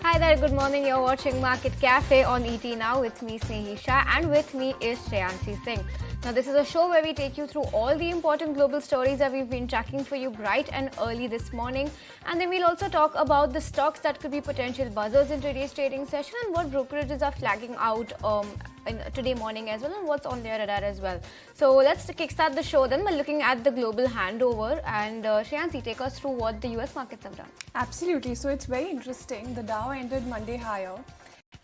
Hi there, good morning. You're watching Market Cafe on ET Now with me, Snehisha, and with me is Shreyansi Singh. Now, this is a show where we take you through all the important global stories that we've been tracking for you bright and early this morning. And then we'll also talk about the stocks that could be potential buzzers in today's trading session and what brokerages are flagging out today morning as well and what's on their radar as well. So let's kickstart the show then by looking at the global handover. And Shreyansi, take us through what the US markets have done. Absolutely. So it's very interesting. The Dow ended Monday higher,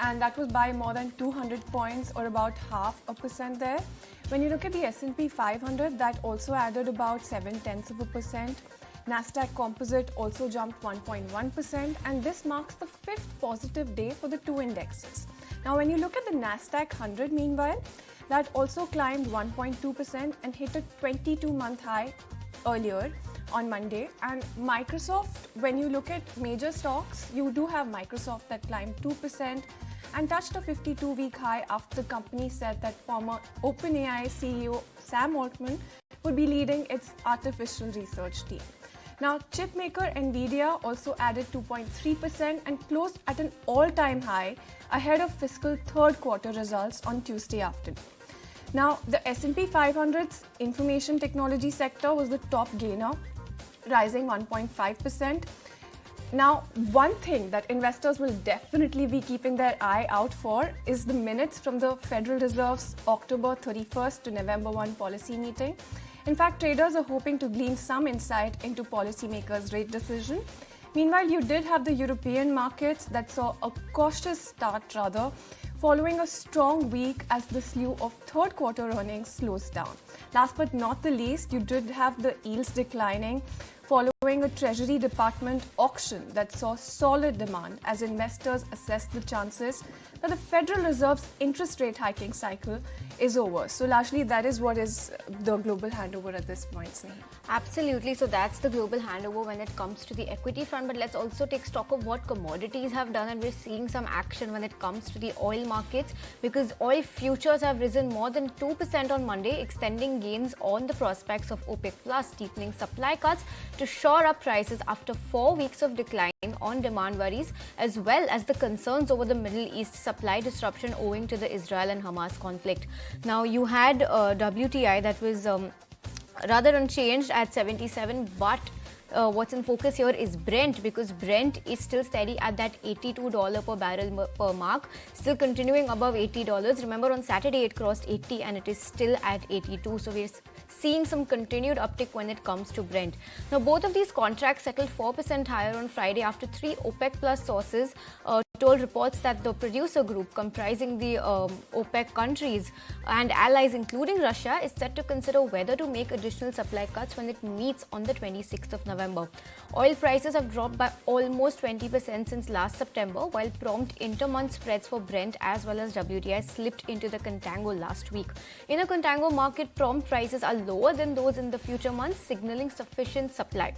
and that was by more than 200 points or about 0.5% there. When you look at the S&P 500, that also added about 0.7%. NASDAQ Composite also jumped 1.1%, and this marks the fifth positive day for the two indexes. Now, when you look at the NASDAQ 100, meanwhile, that also climbed 1.2% and hit a 22-month high earlier on Monday. And Microsoft, when you look at major stocks, you do have Microsoft that climbed 2% and touched a 52-week high after the company said that former OpenAI CEO Sam Altman would be leading its artificial research team. Now, chipmaker Nvidia also added 2.3% and closed at an all-time high ahead of fiscal third quarter results on Tuesday afternoon. Now, the S&P 500's information technology sector was the top gainer, rising 1.5%. Now, one thing that investors will definitely be keeping their eye out for is the minutes from the Federal Reserve's October 31st to November 1 policy meeting. In fact, traders are hoping to glean some insight into policymakers' rate decision. Meanwhile, you did have the European markets that saw a cautious start following a strong week as the slew of third quarter earnings slows down. Last but not the least, you did have the yields declining following a Treasury Department auction that saw solid demand as investors assessed the chances that the Federal Reserve's interest rate hiking cycle is over. So largely that is what is the global handover at this point, Sneha. Absolutely. So that's the global handover when it comes to the equity front. But let's also take stock of what commodities have done. And we're seeing some action when it comes to the oil markets because oil futures have risen more than 2% on Monday, extending gains on the prospects of OPEC Plus deepening supply cuts to shore up prices after 4 weeks of decline on demand worries, as well as the concerns over the Middle East supply disruption owing to the Israel and Hamas conflict. Now, you had WTI that was rather unchanged at 77, but what's in focus here is Brent, because Brent is still steady at that $82 per barrel per mark, still continuing above $80. Remember, on Saturday it crossed 80 and it is still at 82. So we're seeing some continued uptick when it comes to Brent. Now, both of these contracts settled 4% higher on Friday after three OPEC Plus sources told reports that the producer group comprising the OPEC countries and allies including Russia is set to consider whether to make additional supply cuts when it meets on the 26th of November. Oil prices have dropped by almost 20% since last September, while prompt inter-month spreads for Brent as well as WTI slipped into the contango last week. In a contango market, prompt prices are lower than those in the future months, signaling sufficient supply.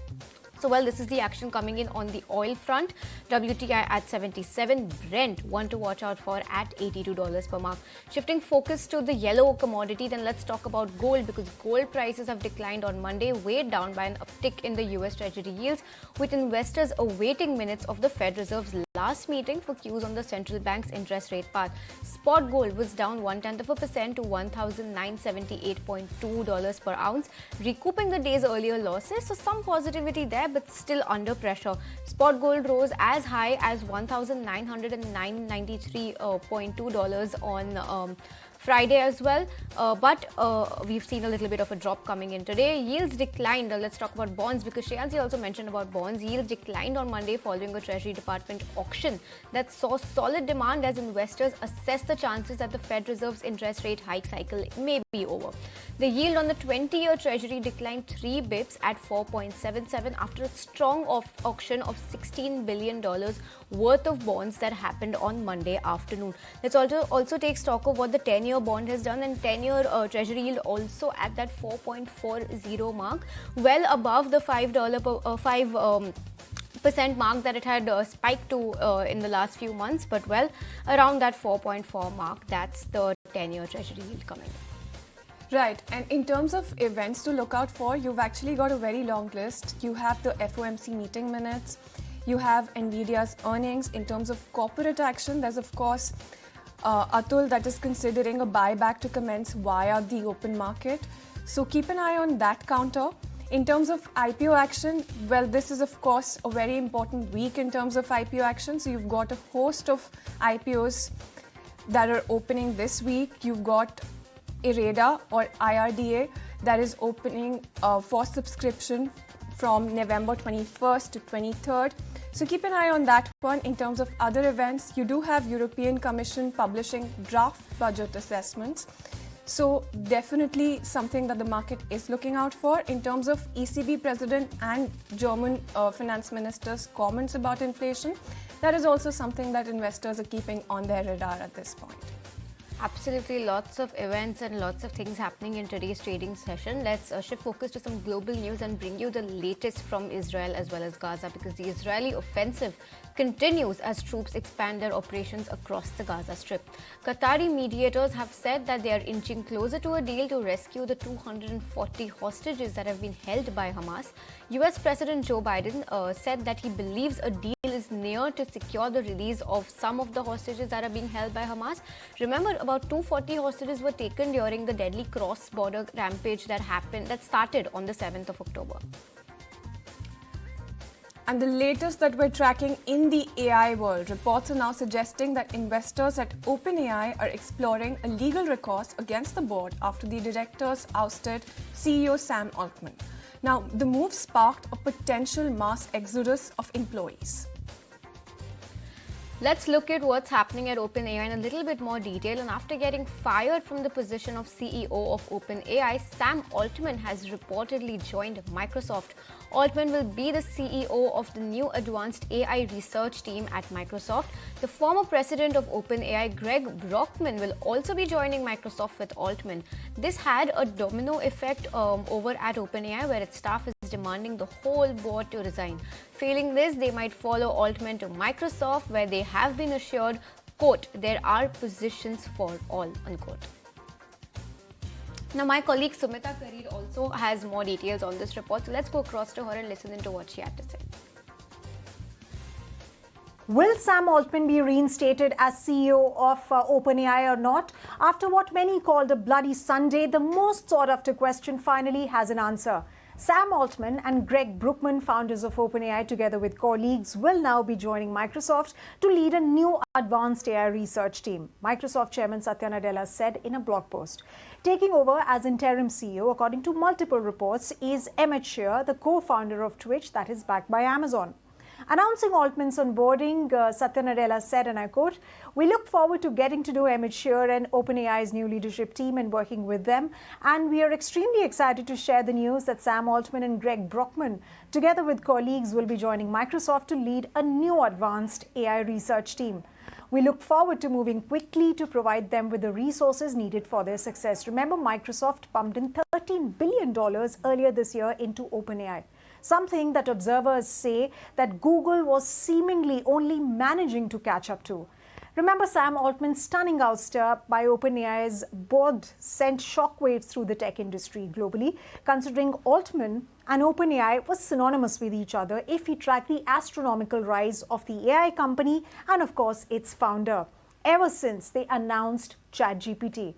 So, well, this is the action coming in on the oil front. WTI at 77, Brent, one to watch out for at $82 per mark. Shifting focus to the yellow commodity, then let's talk about gold, because gold prices have declined on Monday, weighed down by an uptick in the US Treasury yields, with investors awaiting minutes of the Fed Reserve's last meeting for cues on the central bank's interest rate path. Spot gold was down 0.1% to $1,978.2 per ounce, recouping the day's earlier losses. So some positivity there, but still under pressure. Spot gold rose as high as $1,993.2 on Friday as well, but we've seen a little bit of a drop coming in today. Yields declined. Let's talk about bonds, because Shreyansi also mentioned about bonds. Yields declined on Monday following a Treasury Department auction that saw solid demand as investors assess the chances that the Fed Reserve's interest rate hike cycle may be over. The yield on the 20-year Treasury declined 3 bips at 4.77 after a strong auction of $16 billion worth of bonds that happened on Monday afternoon. Let's also take stock of what the 10-year bond has done, and 10-year Treasury yield also at that 4.40 mark, well above the $5 mark that it had spiked to in the last few months, but well, around that 4.4 mark, that's the 10-year Treasury yield coming. Right, and in terms of events to look out for, you've actually got a very long list. You have the FOMC meeting minutes, You have Nvidia's earnings. In terms of corporate action, there's of course Atul that is considering a buyback to commence via the open market. So keep an eye on that counter. In terms of IPO action, well, this is of course a very important week in terms of IPO action. So you've got a host of IPOs that are opening this week. You've got IREDA or IRDA that is opening for subscription from November 21st to 23rd. So keep an eye on that one. In terms of other events, you do have European Commission publishing draft budget assessments. So definitely something that the market is looking out for. In terms of ECB President and German Finance Minister's comments about inflation, that is also something that investors are keeping on their radar at this point. Absolutely, lots of events and lots of things happening in today's trading session. Let's shift focus to some global news and bring you the latest from Israel as well as Gaza, because the Israeli offensive continues as troops expand their operations across the Gaza Strip. Qatari mediators have said that they are inching closer to a deal to rescue the 240 hostages that have been held by Hamas. US President Joe Biden said that he believes a deal is near to secure the release of some of the hostages that are being held by Hamas. Remember, about 240 hostages were taken during the deadly cross-border rampage that started on the 7th of October. And the latest that we're tracking in the AI world, reports are now suggesting that investors at OpenAI are exploring a legal recourse against the board after the directors ousted CEO Sam Altman. Now, the move sparked a potential mass exodus of employees. Let's look at what's happening at OpenAI in a little bit more detail. And after getting fired from the position of CEO of OpenAI, Sam Altman has reportedly joined Microsoft. Altman will be the CEO of the new advanced AI research team at Microsoft. The former president of OpenAI, Greg Brockman, will also be joining Microsoft with Altman. This had a domino effect over at OpenAI, where its staff is demanding the whole board to resign. Failing this, they might follow Altman to Microsoft, where they have been assured, quote, there are positions for all, unquote. Now, my colleague Sumita Karir also has more details on this report. So let's go across to her and listen into what she had to say. Will Sam Altman be reinstated as CEO of OpenAI or not? After what many called a bloody Sunday, the most sought after question finally has an answer. Sam Altman and Greg Brookman, founders of OpenAI, together with colleagues, will now be joining Microsoft to lead a new advanced AI research team, Microsoft Chairman Satya Nadella said in a blog post. Taking over as interim CEO, according to multiple reports, is Emmett Shear, the co-founder of Twitch, that is backed by Amazon. Announcing Altman's onboarding, Satya Nadella said, and I quote, "We look forward to getting to know Emmett Shear and OpenAI's new leadership team and working with them. And we are extremely excited to share the news that Sam Altman and Greg Brockman, together with colleagues, will be joining Microsoft to lead a new advanced AI research team. We look forward to moving quickly to provide them with the resources needed for their success." Remember, Microsoft pumped in $13 billion earlier this year into OpenAI. Something that observers say that Google was seemingly only managing to catch up to. Remember, Sam Altman's stunning ouster by OpenAI's board sent shockwaves through the tech industry globally, considering Altman and OpenAI was synonymous with each other if we track the astronomical rise of the AI company and, of course, its founder, ever since they announced ChatGPT.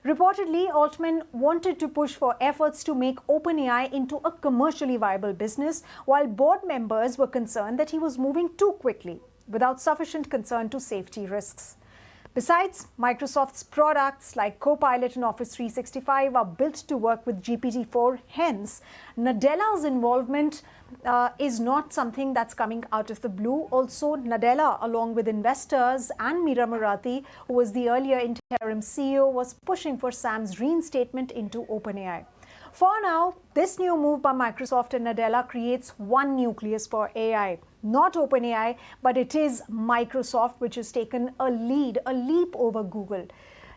Reportedly, Altman wanted to push for efforts to make OpenAI into a commercially viable business, while board members were concerned that he was moving too quickly, without sufficient concern to safety risks. Besides, Microsoft's products like Copilot and Office 365 are built to work with GPT-4. Hence, Nadella's involvement is not something that's coming out of the blue. Also, Nadella, along with investors and Meera Murati, who was the earlier interim CEO, was pushing for Sam's reinstatement into OpenAI. For now, this new move by Microsoft and Nadella creates one nucleus for AI. Not OpenAI, but it is Microsoft, which has taken a leap over Google.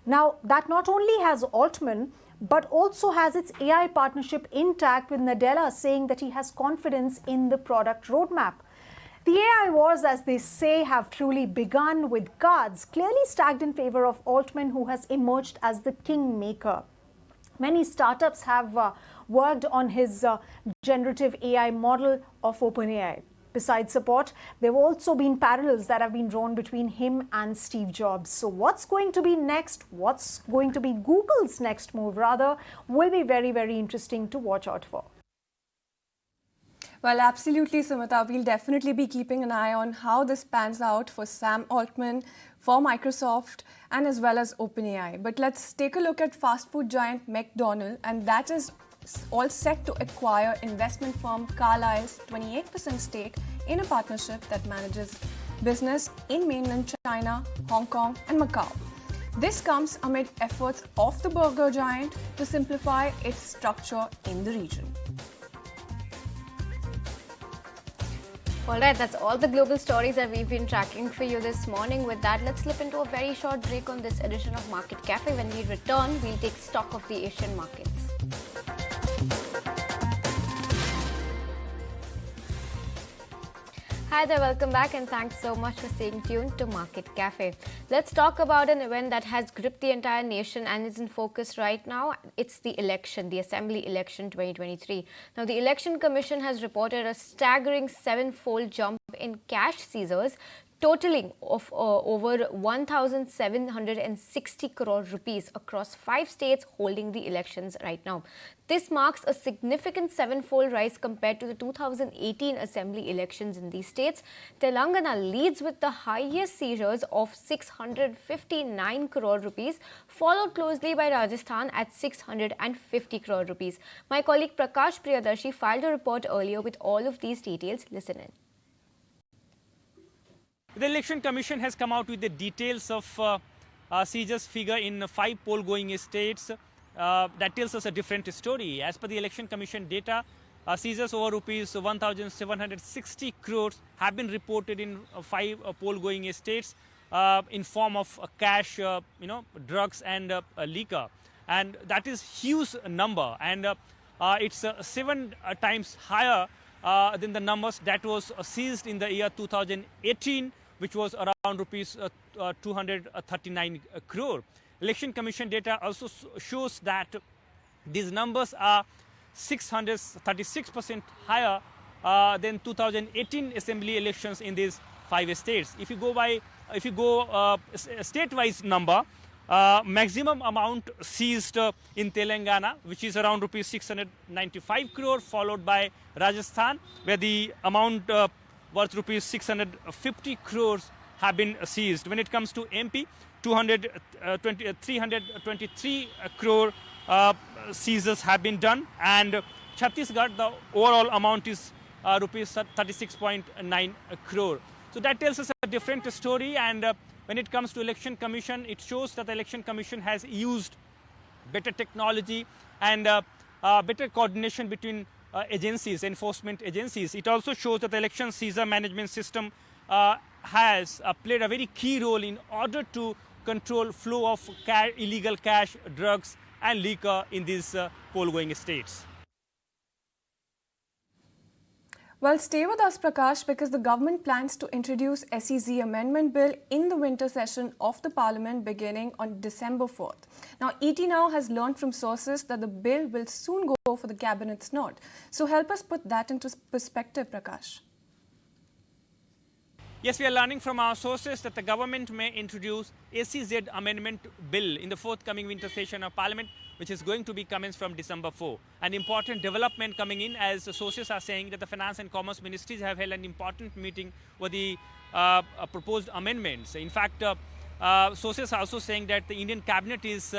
Now, that not only has Altman, but also has its AI partnership intact, with Nadella saying that he has confidence in the product roadmap. The AI wars, as they say, have truly begun, with cards clearly stacked in favor of Altman, who has emerged as the kingmaker. Many startups have worked on his generative AI model of OpenAI. Besides support, there have also been parallels that have been drawn between him and Steve Jobs. So what's going to be next? What's going to be Google's next move, rather, will be very, very interesting to watch out for. Well, absolutely, Sumita. We'll definitely be keeping an eye on how this pans out for Sam Altman, for Microsoft, and as well as OpenAI. But let's take a look at fast food giant McDonald's, and that is all set to acquire investment firm Carlyle's 28% stake in a partnership that manages business in mainland China, Hong Kong, and Macau. This comes amid efforts of the burger giant to simplify its structure in the region. Alright, that's all the global stories that we've been tracking for you this morning. With that, let's slip into a very short break on this edition of Market Cafe. When we return, we'll take stock of the Asian markets. Hi there, welcome back, and thanks so much for staying tuned to Market Cafe. Let's talk about an event that has gripped the entire nation and is in focus right now. It's the election, the Assembly election 2023. Now, the Election Commission has reported a staggering 7-fold jump in cash seizures, totaling of over 1,760 crore rupees across 5 states holding the elections right now. This marks a significant 7-fold rise compared to the 2018 assembly elections in these states. Telangana leads with the highest seizures of 659 crore rupees, followed closely by Rajasthan at 650 crore rupees. My colleague Prakash Priyadarshi filed a report earlier with all of these details. Listen in. The Election Commission has come out with the details of seizures figure in 5 poll-going states. That tells us a different story. As per the Election Commission data, seizures over rupees 1,760 crores have been reported in 5 poll-going states in form of cash, drugs and liquor. And that is huge number, and it's 7 times higher than the numbers that was seized in the year 2018, which was around rupees 239 crore. Election Commission data also shows that these numbers are 636% higher than 2018 assembly elections in these 5 states. If you go state-wise number, maximum amount seized in Telangana, which is around rupees 695 crore, followed by Rajasthan, where the amount worth rupees 650 crores have been seized. When it comes to MP, 323 crore seizures have been done, and Chhattisgarh, the overall amount is rupees 36.9 crore. So that tells us a different story, and when it comes to Election Commission, it shows that the Election Commission has used better technology and better coordination between agencies, enforcement agencies. It also shows that the election seizure management system has played a very key role in order to control flow of illegal cash, drugs and liquor in these poll-going states. Well, stay with us, Prakash, because the government plans to introduce SEZ amendment bill in the winter session of the parliament beginning on December 4th. Now, ET Now has learned from sources that the bill will soon go for the cabinet's nod. So help us put that into perspective, Prakash. Yes, we are learning from our sources that the government may introduce SEZ amendment bill in the forthcoming winter session of Parliament, which is going to be commenced from December 4. An important development coming in, as the sources are saying that the Finance and Commerce Ministries have held an important meeting with the proposed amendments. In fact, sources are also saying that the Indian Cabinet is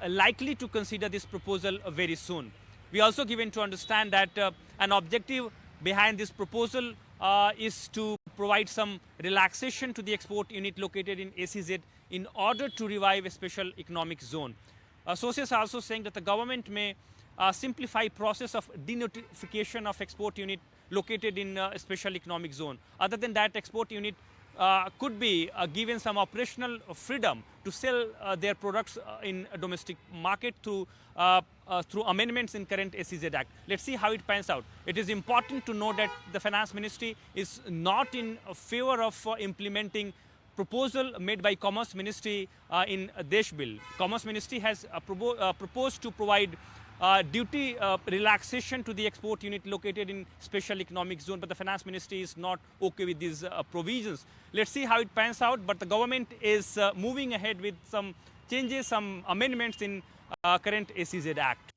likely to consider this proposal very soon. We also given to understand that an objective behind this proposal is to provide some relaxation to the export unit located in SEZ in order to revive a special economic zone. Sources are also saying that the government may simplify process of denotification of export unit located in a special economic zone. Other than that, export unit could be given some operational freedom to sell their products in a domestic market through amendments in current SEZ Act. Let's see how it pans out. It is important to know that the Finance Ministry is not in favor of implementing proposal made by Commerce Ministry in Desh Bill. Commerce Ministry has proposed to provide duty relaxation to the export unit located in special economic zone, but the finance ministry is not okay with these provisions. Let's see how it pans out, but the government is moving ahead with some changes, some amendments in current SEZ Act.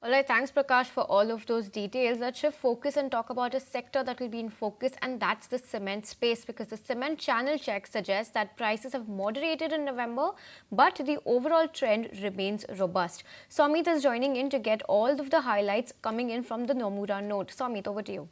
All right, thanks Prakash for all of those details. Let's shift focus and talk about a sector that will be in focus, and that's the cement space, because the cement channel check suggests that prices have moderated in November, but the overall trend remains robust. Somit is joining in to get all of the highlights coming in from the Nomura note. Somit, over to you.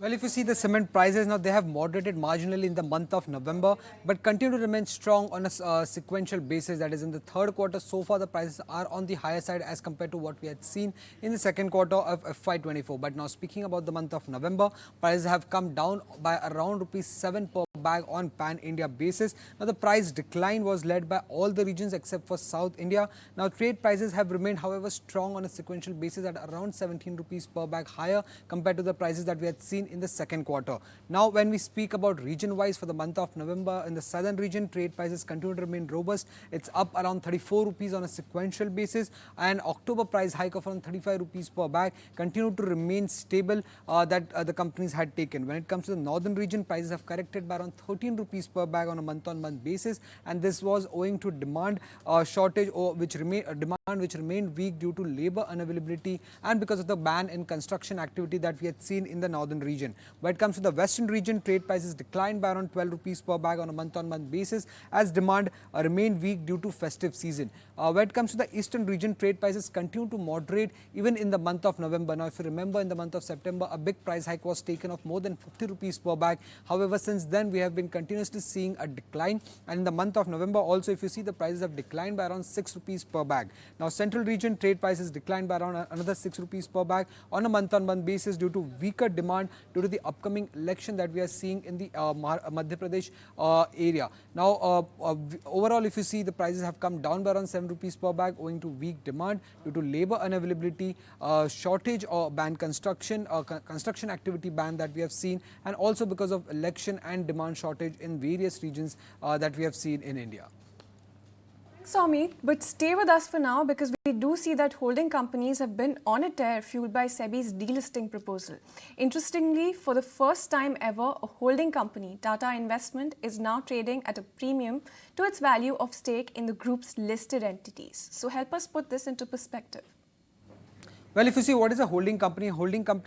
Well, if you see the cement prices now, they have moderated marginally in the month of November, but continue to remain strong on a sequential basis. That is, in the third quarter, so far the prices are on the higher side as compared to what we had seen in the second quarter of FY24. But now speaking about the month of November, prices have come down by around rupees 7 per bag on pan-India basis. Now the price decline was led by all the regions except for South India. Now trade prices have remained, however, strong on a sequential basis at around 17 rupees per bag higher compared to the prices that we had seen in the second quarter. Now, when we speak about region-wise for the month of November, in the southern region, trade prices continue to remain robust. It's up around 34 rupees on a sequential basis, and October price hike of around 35 rupees per bag continued to remain stable that the companies had taken. When it comes to the northern region, prices have corrected by around 13 rupees per bag on a month-on-month basis, and this was owing to demand shortage, which remained weak due to labor unavailability and because of the ban in construction activity that we had seen in the northern region. When it comes to the western region, trade prices declined by around 12 rupees per bag on a month-on-month basis as demand remained weak due to festive season. When it comes to the eastern region, trade prices continue to moderate even in the month of November. Now, if you remember, in the month of September, a big price hike was taken of more than 50 rupees per bag. However, since then, we have been continuously seeing a decline. And in the month of November, also, if you see, the prices have declined by around 6 rupees per bag. Now, central region, trade prices declined by around another 6 rupees per bag on a month-on-month basis due to weaker demand due to the upcoming election that we are seeing in the Madhya Pradesh area. Now, overall, if you see, the prices have come down by around 7 rupees per bag owing to weak demand due to labor unavailability, shortage or ban construction activity ban that we have seen, and also because of election and demand shortage in various regions that we have seen in India. Somit, but stay with us for now because we do see that holding companies have been on a tear fueled by SEBI's delisting proposal. Interestingly, for the first time ever, a holding company, Tata Investment, is now trading at a premium to its value of stake in the group's listed entities. So help us put this into perspective. Well, if you see what is a holding company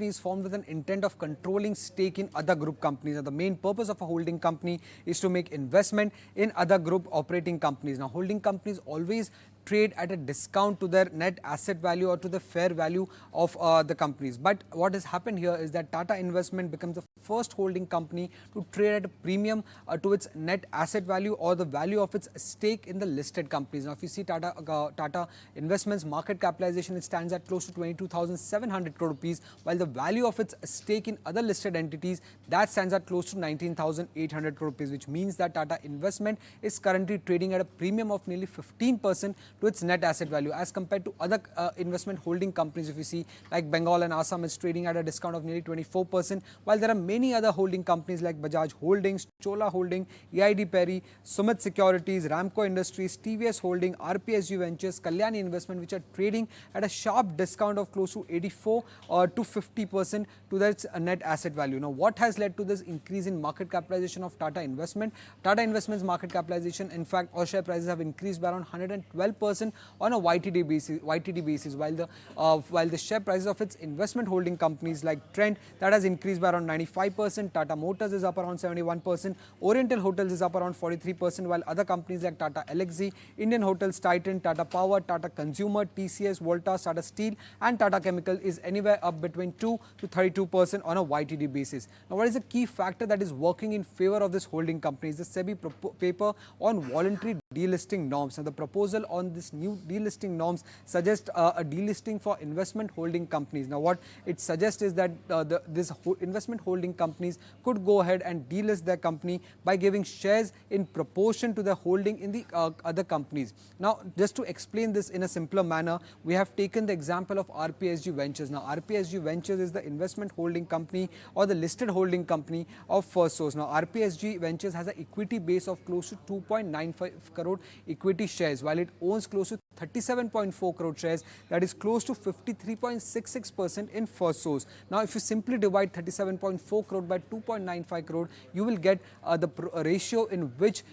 is formed with an intent of controlling stake in other group companies. Now, the main purpose of a holding company is to make investment in other group operating companies. Now, holding companies always trade at a discount to their net asset value or to the fair value of the companies. But what has happened here is that Tata Investment becomes the first holding company to trade at a premium to its net asset value or the value of its stake in the listed companies. Now, if you see Tata Investment's market capitalization, it stands at close to 22,700 crore rupees, while the value of its stake in other listed entities, that stands at close to 19,800 crore rupees, which means that Tata Investment is currently trading at a premium of nearly 15% to its net asset value as compared to other investment holding companies. If you see, like Bengal and Assam is trading at a discount of nearly 24%, while there are many other holding companies like Bajaj Holdings, Chola Holding, EID Perry, Sumit Securities, Ramco Industries, TVS Holding, RPSG Ventures, Kalyani Investment, which are trading at a sharp discount of close to 84 to 50% to their net asset value. Now, what has led to this increase in market capitalization of Tata Investment? Tata Investment's market capitalization, in fact, or share prices have increased by around 112% on a YTD basis, while the share prices of its investment holding companies like Trent, that has increased by around 95%, Tata Motors is up around 71%, Oriental Hotels is up around 43%, while other companies like Tata Elxsi, Indian Hotels, Titan, Tata Power, Tata Consumer, TCS, Voltas, Tata Steel and Tata Chemical is anywhere up between 2 to 32% on a YTD basis. Now, what is the key factor that is working in favor of this holding company is the SEBI paper on voluntary delisting norms. Now, the proposal on this new delisting norms suggests a delisting for investment holding companies. Now, what it suggests is that this investment holding companies could go ahead and delist their company by giving shares in proportion to their holding in the other companies. Now, just to explain this in a simpler manner, we have taken the example of RPSG Ventures. Now, RPSG Ventures is the investment holding company or the listed holding company of Firstsource. Now, RPSG Ventures has an equity base of close to 2.95 crore equity shares, while it owns close to 37.4 crore shares, that is close to 53.66% in Firstsource. Now, if you simply divide 37.4 crore by 2.95 crore, you will get the ratio in which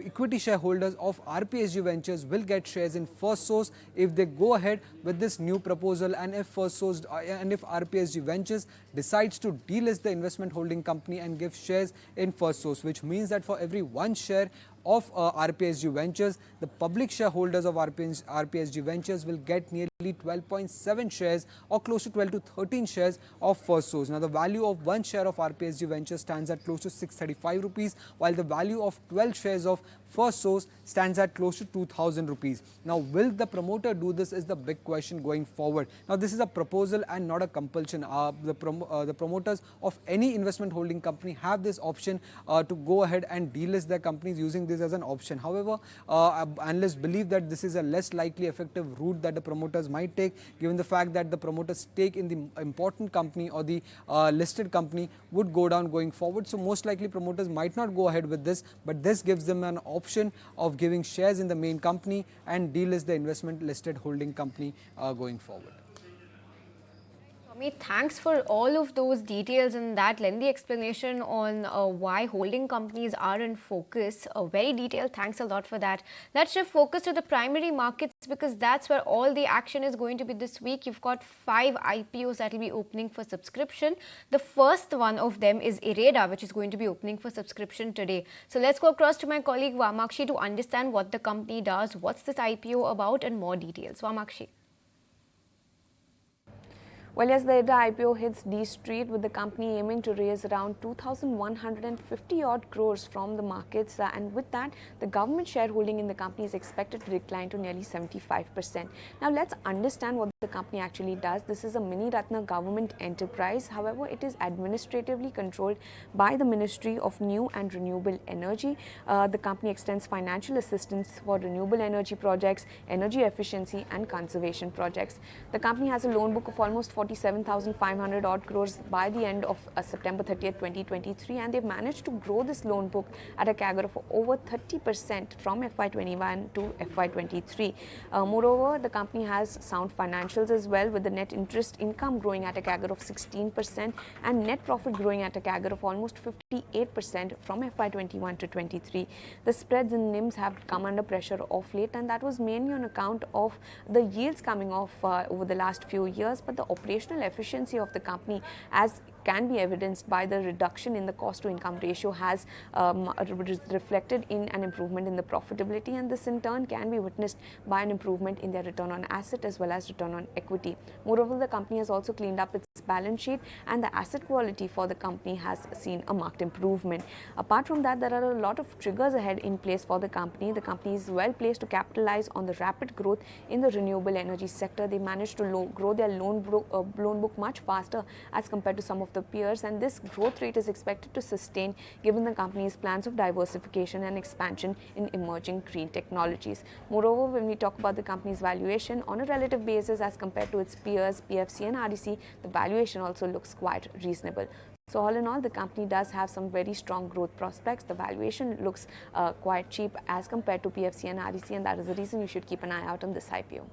equity shareholders of RPSG Ventures will get shares in Firstsource if they go ahead with this new proposal, and if Firstsource and if RPSG Ventures decides to delist the investment holding company and give shares in Firstsource, which means that for every one share of RPSG Ventures, the public shareholders of RPSG Ventures will get nearly 12.7 shares or close to 12 to 13 shares of Firstsource. Now, the value of one share of RPSG Ventures stands at close to 635 rupees, while the value of 12 shares of Firstsource stands at close to 2,000 rupees. Now, will the promoter do this is the big question going forward. Now, this is a proposal and not a compulsion. The promoters of any investment holding company have this option to go ahead and delist their companies using this as an option. However, analysts believe that this is a less likely effective route that the promoters might take, given the fact that the promoter's stake in the important company or the listed company would go down going forward. So most likely promoters might not go ahead with this, but this gives them an option of giving shares in the main company and delist the investment listed holding company going forward. Thanks for all of those details and that lengthy explanation on why holding companies are in focus. Very detailed. Thanks a lot for that. Let's shift focus to the primary markets, because that's where all the action is going to be this week. You've got 5 IPOs that will be opening for subscription. The first one of them is IREDA, which is going to be opening for subscription today. So let's go across to my colleague Vamakshi to understand what the company does, what's this IPO about, and more details. Vamakshi. Well, yes, the IREDA IPO hits D Street, with the company aiming to raise around 2,150 odd crores from the markets, and with that, the government shareholding in the company is expected to decline to nearly 75%. Now, let's understand what the company actually does. This is a Mini Ratna government enterprise. However, it is administratively controlled by the Ministry of New and Renewable Energy. The company extends financial assistance for renewable energy projects, energy efficiency, and conservation projects. The company has a loan book of almost 47,500 odd crores by the end of September 30th, 2023, and they've managed to grow this loan book at a CAGR of over 30% from FY21 to FY23. Moreover, the company has sound financials as well, with the net interest income growing at a CAGR of 16% and net profit growing at a CAGR of almost 58% from FY21 to 23. The spreads and NIMs have come under pressure of late, and that was mainly on account of the yields coming off over the last few years, but the operational efficiency of the company, as can be evidenced by the reduction in the cost to income ratio, has reflected in an improvement in the profitability, and this in turn can be witnessed by an improvement in their return on asset as well as return on equity. Moreover, the company has also cleaned up its balance sheet, and the asset quality for the company has seen a marked improvement. Apart from that, there are a lot of triggers ahead in place for the company. The company is well placed to capitalize on the rapid growth in the renewable energy sector. They managed to grow their loan book much faster as compared to some of the peers, and this growth rate is expected to sustain given the company's plans of diversification and expansion in emerging green technologies. Moreover, when we talk about the company's valuation on a relative basis as compared to its peers, PFC and RDC, the valuation also looks quite reasonable. So all in all, the company does have some very strong growth prospects. The valuation looks quite cheap as compared to PFC and RDC, and that is the reason you should keep an eye out on this IPO.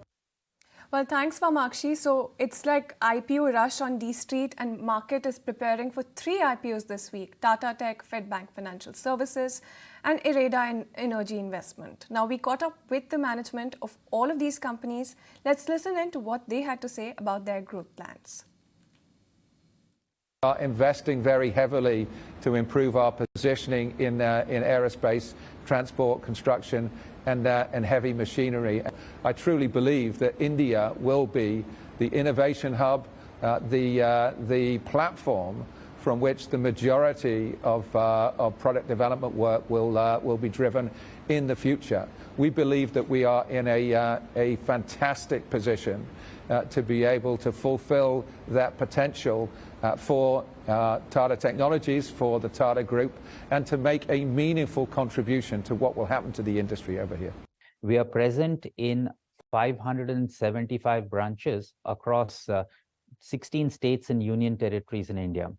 Well, thanks, Vamakshi. So it's like IPO rush on D Street, and market is preparing for 3 IPOs this week: Tata Tech, Fedbank Financial Services, and IREDA in Energy Investment. Now, we caught up with the management of all of these companies. Let's listen in to what they had to say about their growth plans. Are investing very heavily to improve our positioning in aerospace, transport, construction, and heavy machinery. I truly believe that India will be the innovation hub, the platform from which the majority of product development work will be driven in the future. We believe that we are in a fantastic position to be able to fulfill that potential for Tata Technologies, for the Tata Group, and to make a meaningful contribution to what will happen to the industry over here. We are present in 575 branches across 16 states and union territories in India.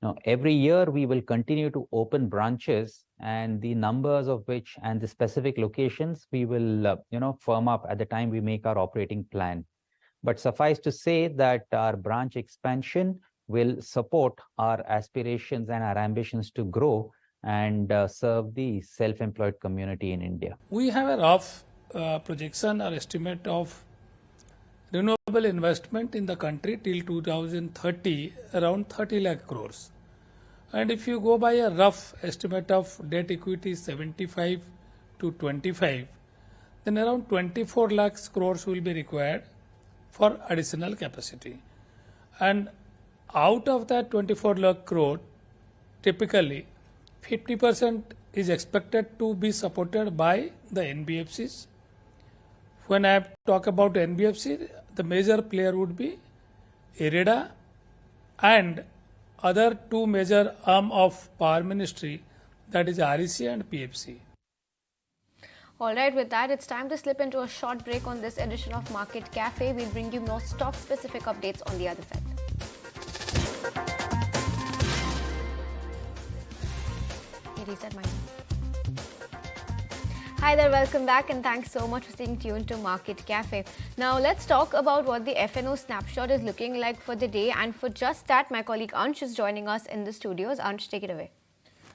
Now, every year we will continue to open branches, and the numbers of which and the specific locations we will, firm up at the time we make our operating plan. But suffice to say that our branch expansion will support our aspirations and our ambitions to grow and serve the self-employed community in India. We have a rough projection or estimate of renewable investment in the country till 2030 around 30 lakh crores. And if you go by a rough estimate of debt equity 75 to 25, then around 24 lakhs crores will be required for additional capacity. And out of that 24 lakh crore, typically 50% is expected to be supported by the NBFCs. When I talk about NBFC, the major player would be IREDA and other two major arm of Power Ministry, that is REC and PFC. All right, with that, it's time to slip into a short break on this edition of Market Cafe. We'll bring you more stock-specific updates on the other side. Reset my. Hi there, welcome back, and thanks so much for staying tuned to Market Cafe. Now let's talk about what the FNO snapshot is looking like for the day, and for just that, my colleague Ansh is joining us in the studios. Ansh, take it away.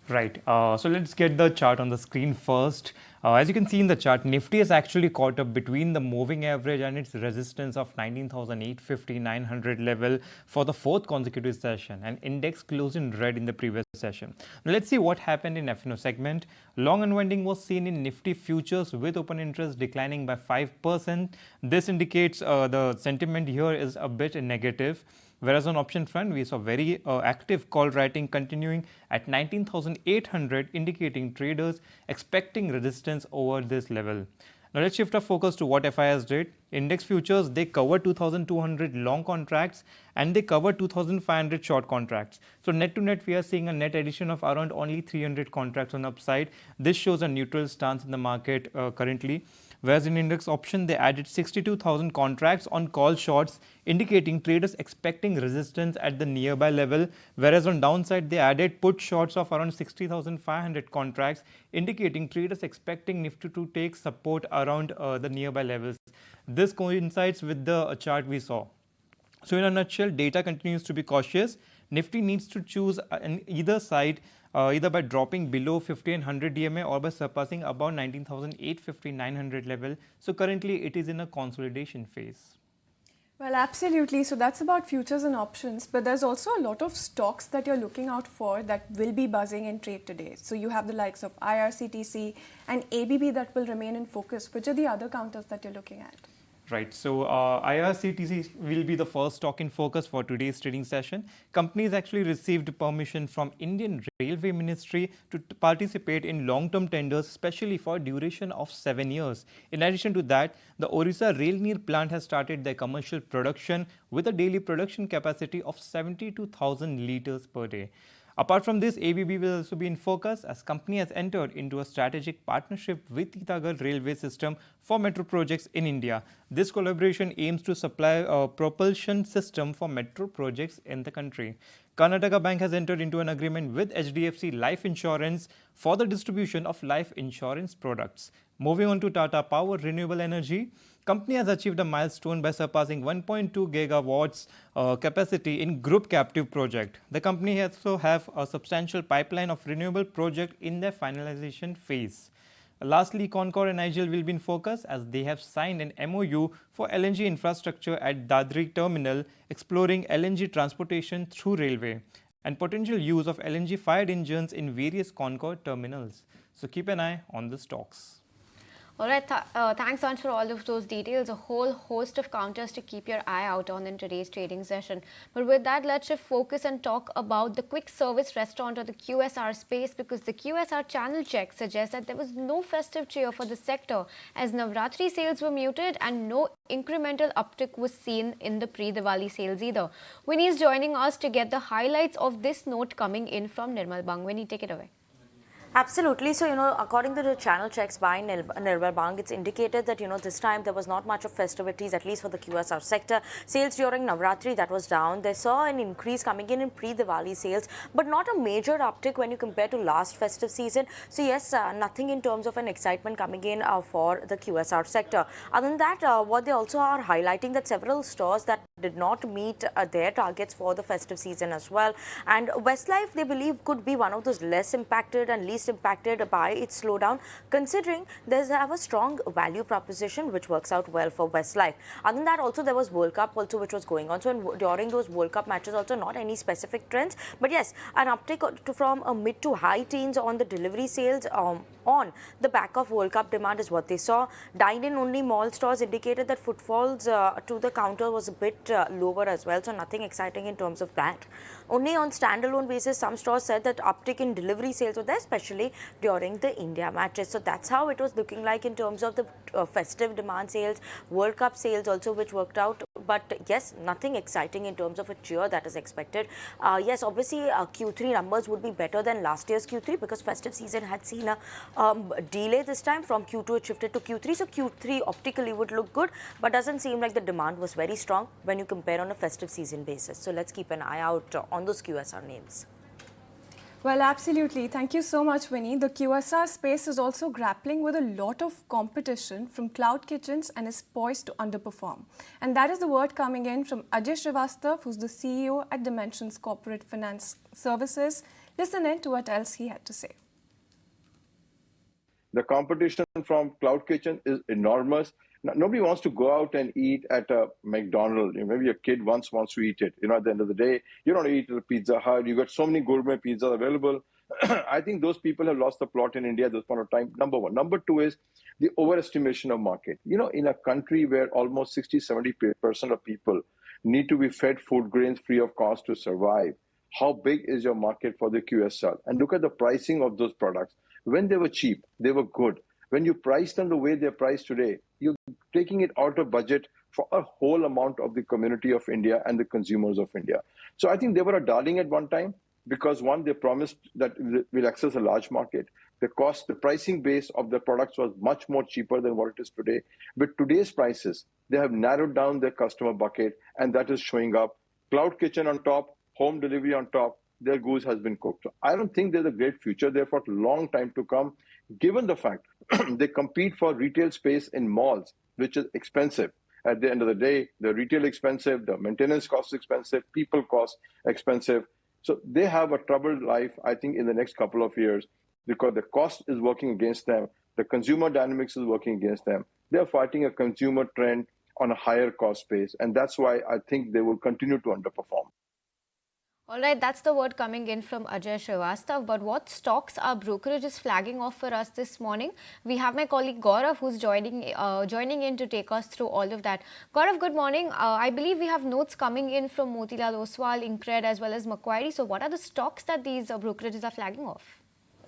Right. So let's get the chart on the screen first. As you can see in the chart, Nifty has actually caught up between the moving average and its resistance of 19,850, 900 level for the fourth consecutive session, and index closed in red in the previous session. Now let's see what happened in FNO segment. Long unwinding was seen in Nifty futures with open interest declining by 5%. This indicates the sentiment here is a bit negative. Whereas on option front, we saw very active call writing continuing at 19,800, indicating traders expecting resistance over this level. Now let's shift our focus to what FIs did. Index futures, they covered 2,200 long contracts and they covered 2,500 short contracts. So net to net, we are seeing a net addition of around only 300 contracts on upside. This shows a neutral stance in the market currently. Whereas in index option, they added 62,000 contracts on call shorts, indicating traders expecting resistance at the nearby level. Whereas on downside, they added put shorts of around 60,500 contracts, indicating traders expecting Nifty to take support around the nearby levels. This coincides with the chart we saw. So in a nutshell, data continues to be cautious. Nifty needs to choose on either side, either by dropping below 1500 DMA or by surpassing about 19,850, 900 level. So currently it is in a consolidation phase. Well, absolutely. So that's about futures and options, but there's also a lot of stocks that you're looking out for that will be buzzing in trade today. So you have the likes of IRCTC and ABB that will remain in focus. Which are the other counters that you're looking at? Right. So IRCTC will be the first stock in focus for today's trading session. Companies actually received permission from Indian Railway Ministry to participate in long-term tenders, especially for a duration of 7 years. In addition to that, the Orissa Rail Neer plant has started their commercial production with a daily production capacity of 72,000 liters per day. Apart from this, ABB will also be in focus as company has entered into a strategic partnership with Titagarh Railway System for metro projects in India. This collaboration aims to supply a propulsion system for metro projects in the country. Karnataka Bank has entered into an agreement with HDFC Life Insurance for the distribution of life insurance products. Moving on to Tata Power Renewable Energy, company has achieved a milestone by surpassing 1.2 gigawatts capacity in group captive project. The company also have a substantial pipeline of renewable project in their finalization phase. Lastly, Concor and IGL will be in focus as they have signed an MOU for LNG infrastructure at Dadri terminal, exploring LNG transportation through railway and potential use of LNG fired engines in various Concor terminals. So keep an eye on the stocks. All right, thanks Ansh for all of those details. A whole host of counters to keep your eye out on in today's trading session. But with that, let's shift focus and talk about the quick service restaurant or the QSR space, because the QSR channel check suggests that there was no festive cheer for the sector as Navratri sales were muted and no incremental uptick was seen in the pre-Diwali sales either. Winnie is joining us to get the highlights of this note coming in from Nirmal Bang. Winnie, take it away. Absolutely. So, according to the channel checks by Nirmal Bang, it's indicated that, this time there was not much of festivities, at least for the QSR sector. Sales during Navratri, that was down. They saw an increase coming in pre-Diwali sales, but not a major uptick when you compare to last festive season. So, yes, nothing in terms of an excitement coming in for the QSR sector. Other than that, what they also are highlighting that several stores that did not meet their targets for the festive season as well. And Westlife, they believe, could be one of those less impacted and least impacted by its slowdown, considering they have a strong value proposition which works out well for Westlife. Other than that, also there was World Cup also which was going on. So during those World Cup matches also not any specific trends, but yes, an uptick from a mid to high teens on the delivery sales on the back of World Cup demand is what they saw. Dine-in only mall stores indicated that footfalls to the counter was a bit lower as well, so nothing exciting in terms of that. Only on standalone basis, some stores said that uptick in delivery sales were there, especially during the India matches. So that's how it was looking like in terms of the festive demand sales, World Cup sales also, which worked out. But yes, nothing exciting in terms of a cheer that is expected. Yes, obviously Q3 numbers would be better than last year's Q3 because festive season had seen a delay this time. From Q2 it shifted to Q3, so Q3 optically would look good, but doesn't seem like the demand was very strong when you compare on a festive season basis. So let's keep an eye out on those QSR names. Well, absolutely. Thank you so much, Winnie. The QSR space is also grappling with a lot of competition from cloud kitchens and is poised to underperform. And that is the word coming in from Ajay Srivastav, who's the CEO at Dimensions Corporate Finance Services. Listen in to what else he had to say. The competition from cloud kitchen is enormous. Nobody wants to go out and eat at a McDonald's. Maybe a kid once wants to eat it. At the end of the day, you don't eat at a Pizza Hut. You got so many gourmet pizzas available. I think those people have lost the plot in India at this point of time, number one. Number two is the overestimation of market. In a country where almost 60-70% of people need to be fed food grains free of cost to survive, how big is your market for the QSR? And look at the pricing of those products. When they were cheap, they were good. When you price them the way they're priced today, you're taking it out of budget for a whole amount of the community of India and the consumers of India. So I think they were a darling at one time because, one, they promised that we'll access a large market. The pricing base of the products was much more cheaper than what it is today. With today's prices, they have narrowed down their customer bucket, and that is showing up. Cloud kitchen on top, home delivery on top, their goose has been cooked. So I don't think there's a great future there for a long time to come, given the fact they compete for retail space in malls, which is expensive. At the end of the day, the retail expensive, the maintenance cost expensive, people cost expensive. So they have a troubled life, I think, in the next couple of years because the cost is working against them. The consumer dynamics is working against them. They're fighting a consumer trend on a higher cost base. And that's why I think they will continue to underperform. All right, that's the word coming in from Ajay Srivastav. But what stocks are brokerages flagging off for us this morning? We have my colleague Gaurav who's joining in to take us through all of that. Gaurav, good morning. I believe we have notes coming in from Motilal Oswal, Incred as well as Macquarie. So what are the stocks that these brokerages are flagging off?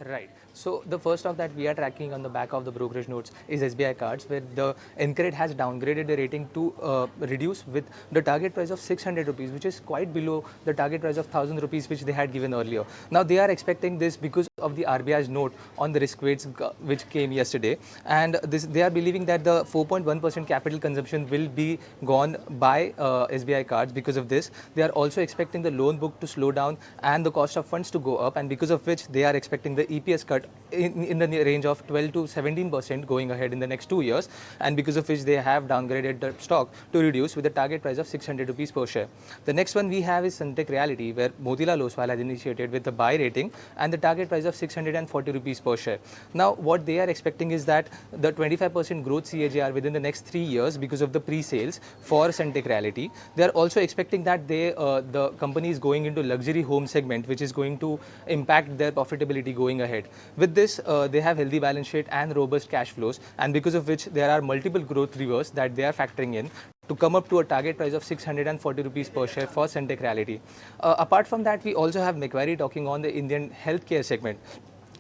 Right. So the first stock that we are tracking on the back of the brokerage notes is SBI Cards, where the Incred has downgraded the rating to reduce with the target price of 600 rupees, which is quite below the target price of 1000 rupees, which they had given earlier. Now they are expecting this because of the RBI's note on the risk weights which came yesterday, and they are believing that the 4.1% capital consumption will be gone by SBI Cards. Because of this, they are also expecting the loan book to slow down and the cost of funds to go up, and because of which they are expecting the EPS cut in the range of 12 to 17% going ahead in the next 2 years, and because of which they have downgraded the stock to reduce with a target price of 600 rupees per share. The next one we have is Sunteck Realty, where Motilal Oswal has initiated with the buy rating and the target price of 640 rupees per share. Now what they are expecting is that the 25% growth CAGR within the next 3 years because of the pre-sales for Sunteck Realty. They are also expecting that the company is going into luxury home segment, which is going to impact their profitability going ahead. With this, they have healthy balance sheet and robust cash flows, and because of which there are multiple growth levers that they are factoring in to come up to a target price of 640 rupees per share for Sunteck Realty. Apart from that, we also have Macquarie talking on the Indian healthcare segment,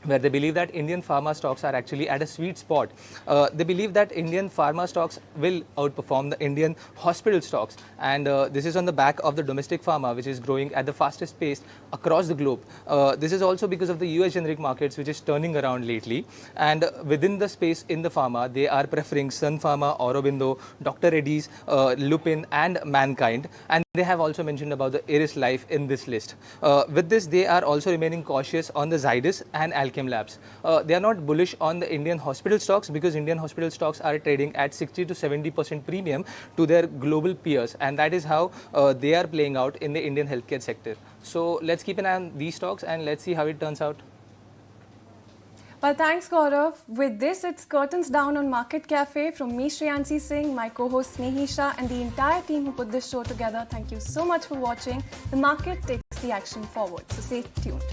where they believe that Indian pharma stocks are actually at a sweet spot. They believe that Indian pharma stocks will outperform the Indian hospital stocks, and this is on the back of the domestic pharma, which is growing at the fastest pace across the globe. This is also because of the US generic markets, which is turning around lately, and within the space in the pharma, they are preferring Sun Pharma, Aurobindo, Dr. Reddy's, Lupin, and Mankind, and they have also mentioned about the Eris Life in this list. With this, they are also remaining cautious on the Zydus and Alkem Labs. They are not bullish on the Indian hospital stocks because Indian hospital stocks are trading at 60 to 70% premium to their global peers, and that is how they are playing out in the Indian healthcare sector. So let's keep an eye on these stocks and let's see how it turns out. Well, thanks, Gaurav. With this, it's curtains down on Market Cafe. From me, Shreyansi Singh, my co-host Snehi Shah, and the entire team who put this show together, thank you so much for watching. The market takes the action forward, so stay tuned.